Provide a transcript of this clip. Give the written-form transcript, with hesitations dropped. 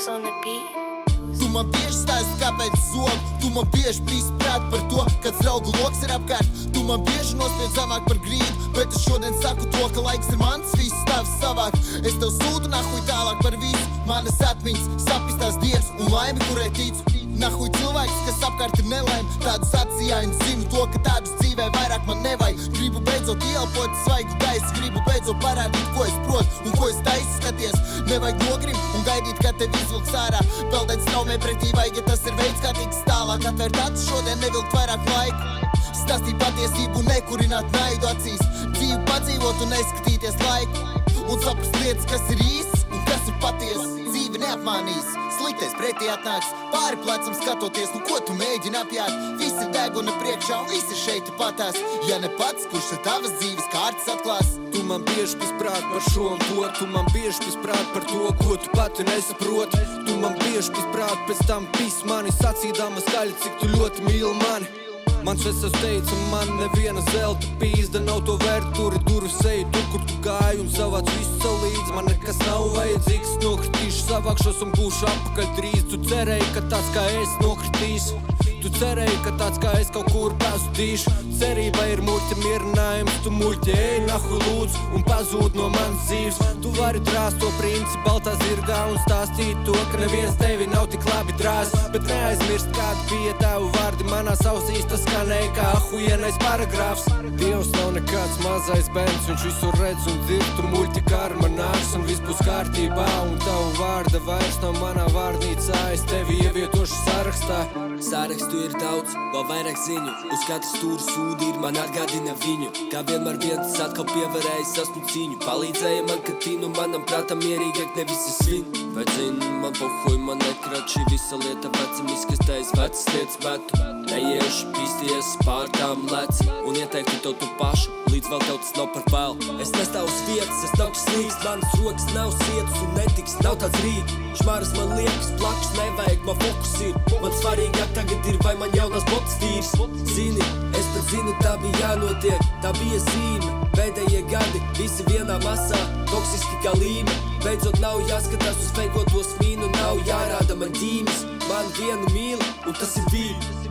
Deals on the beat. Tu man bieži stāsti, kāpēc zog. Tu man bieži bīsti prāt par to, kāds draugu loks ir apkārt. Tu man bieži nospied zemāk par grīdu, bet es šodien saku to, ka laiks ir mans, viss stāvs savāk. Es tev sūdu nahuj tālāk par visu, manas atmiņas, sapnis tās dievs un laimi, kurai ticu. Nahuj cilvēks, kas apkārt ir nelaim, tādus atsijāņus zinu to, ka tādus dzīvē vairāk man nevajag. Gribu beidzot ielpot svaigu gaisu, gribu beidzot parādīt, ko es protu un ko es taisu skaties. Nevajag nogrimt un gaidīt, kad tev izvilks ārā. Peldēt straumē pretī vajag, ja tas ir veids, kā tiks tālāk. Atvērt acis šodien, nevilkt vairāk laiku. Stāstīt patiesību un nekurināt naidu acīs. Dzīvi padzīvot un neskatīties laiku. Un saprast lietas, kas ir īsts un kas ir patiesa. Dzīve neapmānīs, sliktais pretī atnāks. Pāri plecam skatoties, nu ko tu mēģini apjāt. Viss ir deguna priekšā un viss ir šeit patās. Ja ne pats, kurš ar tavas dzīves kārtas atklās. Tu man bieži pisprāt par šo un to. Tu man bieži pisprāt par to, ko tu pati nesaproti. Tu man bieži pisprāt pēc tam pis mani, sacīdama skaļi, cik tu ļoti mīli mani. Man šeit teica, man neviena zelta pīzda nav to vērt. Turi durvis eju tur, kur tu gāji un savāc visu sev līdz. Man nekas nav vajadzīgs, nokritīšu, savākšos un būšu apakaļ drīz. Tu cerēji, ka tāds kā es nokritīs. Tu cerēji, ka tāds kā es kaut kur pazudīšu. Cerība ir muļķa mierinājums, tu muļķi ej nahu lūdzu un pazūd no manas dzīves. Tu vari drāst to princi baltā zirgā un stāstīt to, ka neviens tevi nav tik labi drāz. Bet neaizmirst, kāda bija tavu vārdi manās ausīs, tas skanēja kā ahujenais paragrāfs. Dievs nav nekāds mazais bērns, viņš visur redz un dzird, tu muļķi karma nāks un viss būs kārtībā. Un tavu vārda vairs nav manā vārnīcā, es tevi ievietošu sarakstā. Sarakstu ir daudz, vēl vairāk ziņu. Uz katru stūru sūdi ir man atgādina viņu. Kā vienmēr viens atkal pievarējis esmu cīņu. Palīdzēja man, ka tīnu manam prātam mierīgāk nevis es svinu. Vai zini, man pohuj, man nekrāt šī visa lieta vecam izkastējas vecas lietas, bet tu neieši pīsties pār tām lec. Un ieteiktu tev tu pašu, līdz vēl tev tas nav par vēl. Es nestāvu uz vietas, es nav kas slīgs, manas rokas nav sietas un netiks, nav tāds rīt. Šmaras man liekas, plakus nevajag, man fokus ir. Man svarīgāk tagad ir, vai man jaunās botas vīrs. Zini, es pat zinu, tā bija jānotiek, tā bija zīme. Pēdējie gadi, visi vienā masā, toksiski kā līme. Beidzot nav jāskatās uz veikoto smīnu, nav jārāda man ģīmes. Man vienu mīli, un tas ir vīri.